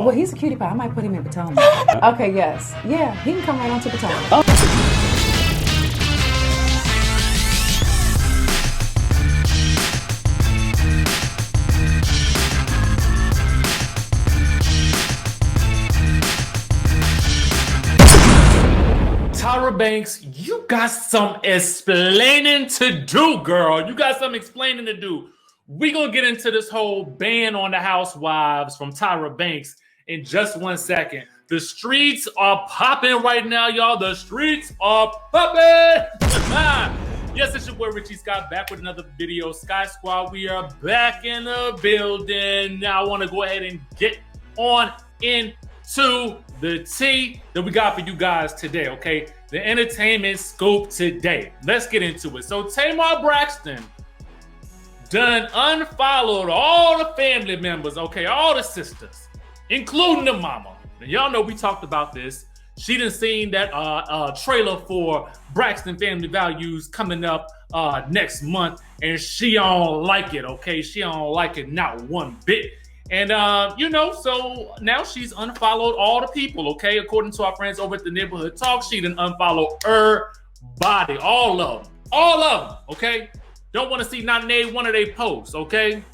Well, he's a cutie pie. I might put him in Potomac. Okay, yes. Yeah, he can come right on to Potomac. Oh. Tyra Banks, you got some explaining to do, girl. You got some explaining to do. We're going to get into this whole ban on the Housewives from Tyra Banks in just 1 second. The streets are popping right now, y'all. The streets are popping. Yes, it's your boy RHOA back with another video. Skye Squad, we are back in the building. Now I want to go ahead and get on into the tea that we got for you guys today, okay? The entertainment scoop today. Let's get into it. So Tamar Braxton done unfollowed all the family members, okay? All the sisters, including the mama. And y'all know we talked about this. She done seen that trailer for Braxton Family Values coming up next month, and she don't like it, okay? She don't like it not one bit. And, you know, so now she's unfollowed all the people, okay? According to our friends over at the Neighborhood Talk, she done unfollowed everybody, all of them, okay? Don't want to see not one of their posts, okay?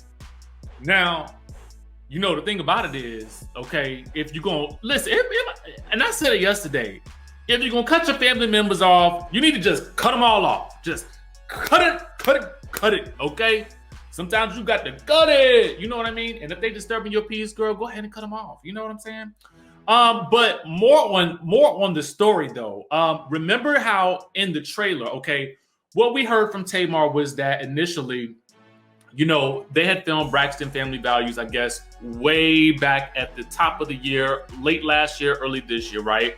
Now, you know, the thing about it is, okay, if you're going to, listen, and I said it yesterday, if you're going to cut your family members off, you need to just cut them all off. Just cut it, okay? Sometimes you got to cut it, you know what I mean? And if they disturbing your peace, girl, go ahead and cut them off. You know what I'm saying? But more on the story though. Remember how in the trailer, okay, what we heard from Tamar was that initially, you know, they had filmed Braxton Family Values, I guess, way back at the top of the year, late last year, early this year, right?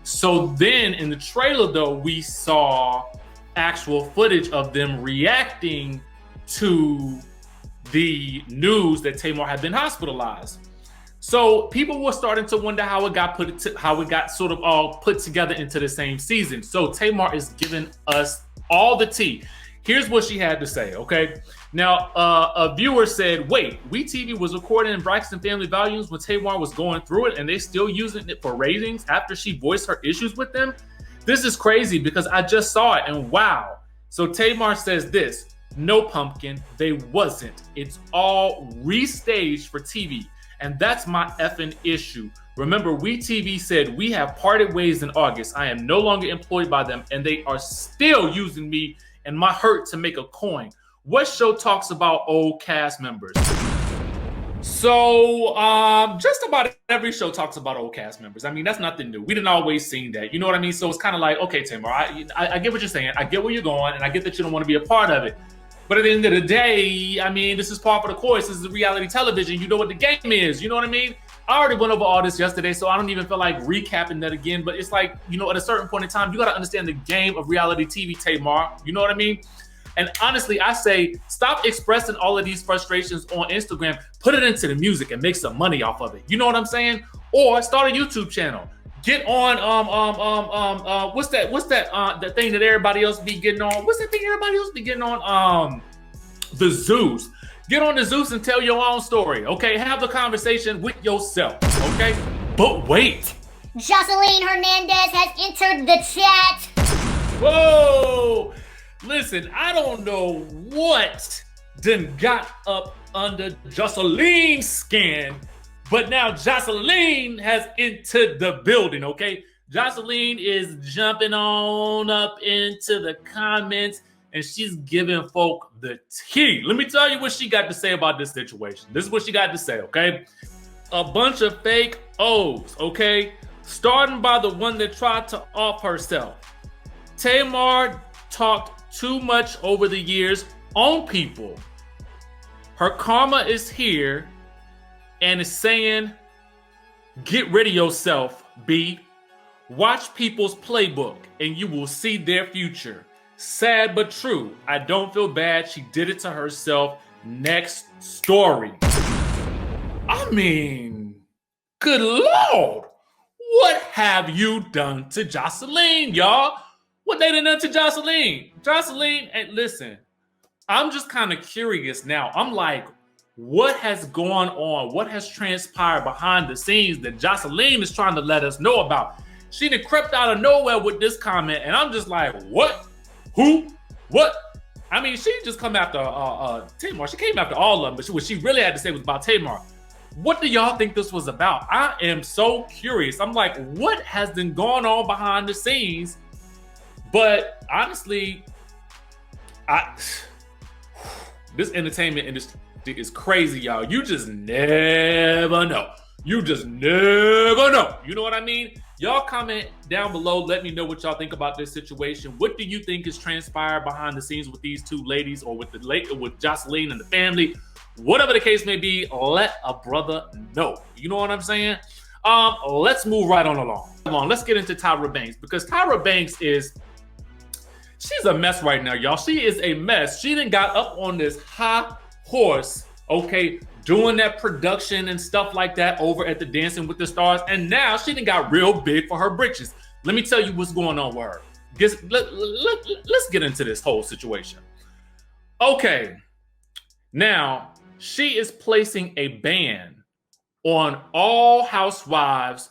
So then in the trailer though, we saw actual footage of them reacting to the news that Tamar had been hospitalized. So people were starting to wonder how it got sort of all put together into the same season. So Tamar is giving us all the tea. Here's what she had to say, okay? Now, a viewer said, wait, WeTV was recording Braxton Family Values when Tamar was going through it and they still using it for ratings after she voiced her issues with them? This is crazy because I just saw it and wow. So Tamar says this, no pumpkin, they wasn't. It's all restaged for TV. And that's my effing issue. Remember, WeTV said we have parted ways in August. I am no longer employed by them and they are still using me and my hurt to make a coin. What show talks about old cast members? So just about every show talks about old cast members. I mean, that's nothing new. We didn't always seen that. You know what I mean? So it's kind of like, okay, Tamar, I get what you're saying. I get where you're going and I get that you don't want to be a part of it. But at the end of the day, I mean, this is par for the course. This is reality television. You know what the game is. You know what I mean? I already went over all this yesterday, so I don't even feel like recapping that again. But it's like, you know, at a certain point in time, you got to understand the game of reality TV, Tamar. You know what I mean? And honestly, I say, stop expressing all of these frustrations on Instagram. Put it into the music and make some money off of it. You know what I'm saying? Or start a YouTube channel. Get on what's that thing that everybody else be getting on? What's that thing everybody else be getting on? The Zeus. Get on the Zeus and tell your own story, okay? Have the conversation with yourself, okay? But wait. JOSELINE Hernandez has entered the chat. Whoa! Listen, I don't know what done got up under JOSELINE's skin, but now JOSELINE has entered the building, okay? JOSELINE is jumping on up into the comments and she's giving folk the tea. Let me tell you what she got to say about this situation. This is what she got to say, okay? A bunch of fake O's, okay? Starting by the one that tried to off herself. Tamar talked too much over the years on people. Her karma is here and is saying, get rid of yourself, B. Watch people's playbook and you will see their future. Sad but true. I don't feel bad. She did it to herself. Next story. I mean, good Lord. What have you done to JOSELINE, y'all? What they done to JOSELINE? JOSELINE, and listen, I'm just kind of curious now. I'm like, what has gone on? What has transpired behind the scenes that Joseline is trying to let us know about? She done crept out of nowhere with this comment, and I'm just like, what? Who? What? I mean, she just come after Tamar. She came after all of them, but what she really had to say was about Tamar. What do y'all think this was about? I am so curious. I'm like, what has been going on behind the scenes? But honestly, this entertainment industry is crazy, y'all. You just never know. You just never know. You know what I mean? Y'all comment down below. Let me know what y'all think about this situation. What do you think is transpired behind the scenes with these two ladies, or with Joseline and the family? Whatever the case may be, let a brother know. You know what I'm saying? Let's move right on along. Come on, let's get into Tyra Banks, because Tyra Banks she's a mess right now, y'all. She is a mess. She done got up on this high horse, okay, doing that production and stuff like that over at the Dancing with the Stars, and now she done got real big for her britches. Let me tell you what's going on with her. Let's get into this whole situation. Okay, now she is placing a ban on all housewives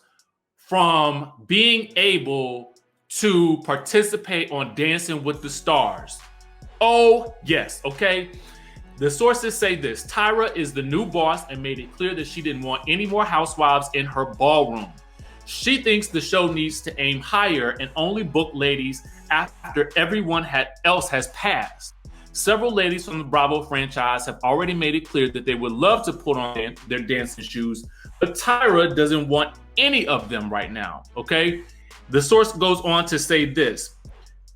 from being able to participate on Dancing with the Stars. Oh, yes, okay? The sources say this: Tyra is the new boss and made it clear that she didn't want any more housewives in her ballroom. She thinks the show needs to aim higher and only book ladies after everyone else has passed. Several ladies from the Bravo franchise have already made it clear that they would love to put on their dancing shoes, but Tyra doesn't want any of them right now, okay? The source goes on to say this: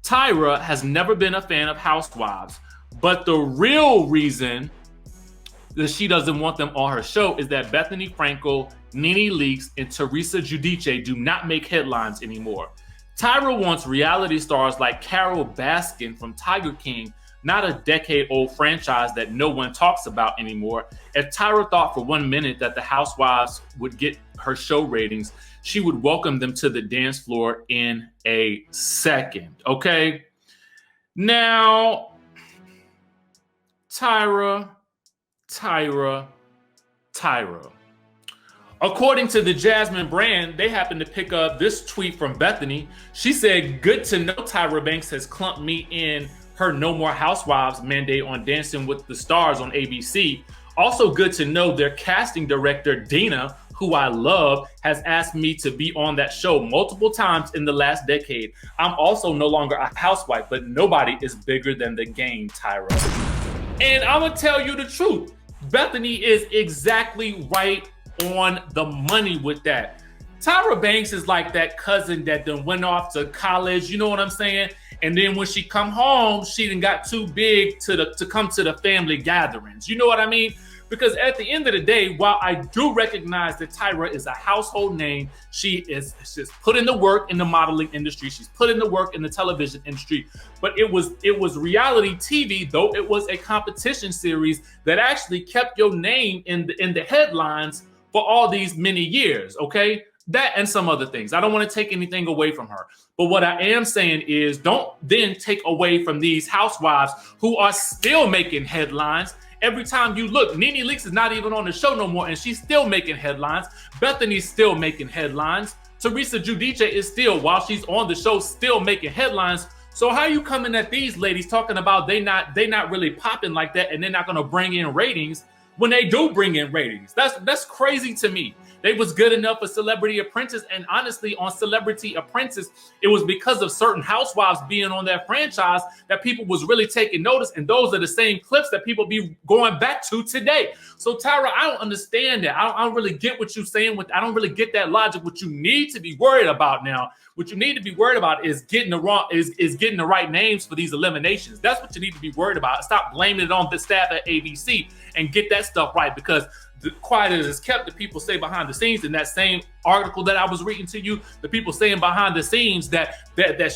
Tyra has never been a fan of housewives, but the real reason that she doesn't want them on her show is that Bethany Frankel, Nene Leakes, and Teresa Giudice do not make headlines anymore. Tyra wants reality stars like Carole Baskin from Tiger King, not a decade-old franchise that no one talks about anymore. If Tyra thought for 1 minute that the housewives would get her show ratings, she would welcome them to the dance floor in a second, okay? Now, Tyra. According to the Jasmine brand, they happened to pick up this tweet from Bethany. She said, "Good to know Tyra Banks has clumped me in her No More Housewives mandate on Dancing with the Stars on ABC. Also good to know their casting director, Dina, who I love, has asked me to be on that show multiple times in the last decade. I'm also no longer a housewife, but nobody is bigger than the game, Tyra." And I'm gonna tell you the truth. Bethany is exactly right on the money with that. Tyra Banks is like that cousin that then went off to college, you know what I'm saying? And then when she come home, she done got too big to come to the family gatherings. You know what I mean? Because at the end of the day, while I do recognize that Tyra is a household name, she's put in the work in the modeling industry. She's put in the work in the television industry. But it was reality TV, though it was a competition series that actually kept your name in the headlines for all these many years, okay? That and some other things. I don't want to take anything away from her. But what I am saying is, don't then take away from these housewives who are still making headlines. Every time you look, Nene Leakes is not even on the show no more, and she's still making headlines. Bethany's still making headlines. Teresa Giudice is still, while she's on the show, still making headlines. So how you coming at these ladies talking about they not really popping like that, and they're not gonna bring in ratings when they do bring in ratings? That's crazy to me. They was good enough for Celebrity Apprentice, and honestly, on Celebrity Apprentice, it was because of certain housewives being on that franchise that people was really taking notice, and those are the same clips that people be going back to today. So Tyra, I don't understand that. I don't really get what you're saying. I don't really get that logic. What you need to be worried about now, what you need to be worried about is getting the right names for these eliminations. That's what you need to be worried about. Stop blaming it on the staff at ABC and get that stuff right, because the quiet as it's kept, the people say behind the scenes in that same article that I was reading to you, the people saying behind the scenes that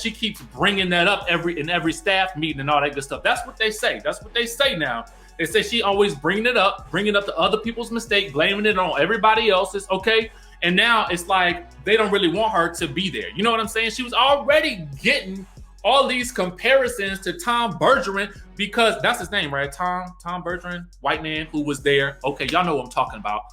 she keeps bringing that up in every staff meeting and all that good stuff. That's what they say. That's what they say now. They say she always bringing it up to other people's mistake, blaming it on everybody else's, okay? And now it's like they don't really want her to be there. You know what I'm saying? She was already getting all these comparisons to Tom Bergeron, because that's his name, right? Tom Bergeron, white man who was there. Okay, y'all know what I'm talking about.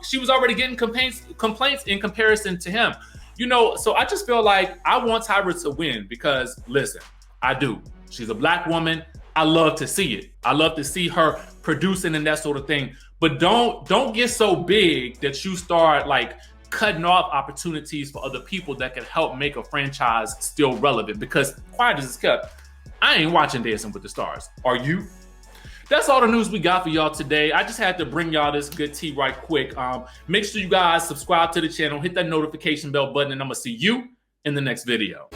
She was already getting complaints in comparison to him. You know, so I just feel like I want Tyra to win because, listen, I do. She's a black woman. I love to see it. I love to see her producing and that sort of thing. But don't get so big that you start like cutting off opportunities for other people that can help make a franchise still relevant. Because quiet as it's kept, I ain't watching Dancing with the Stars. Are you? That's all the news we got for y'all today. I just had to bring y'all this good tea right quick. Make sure you guys subscribe to the channel, hit that notification bell button, and I'm gonna see you in the next video.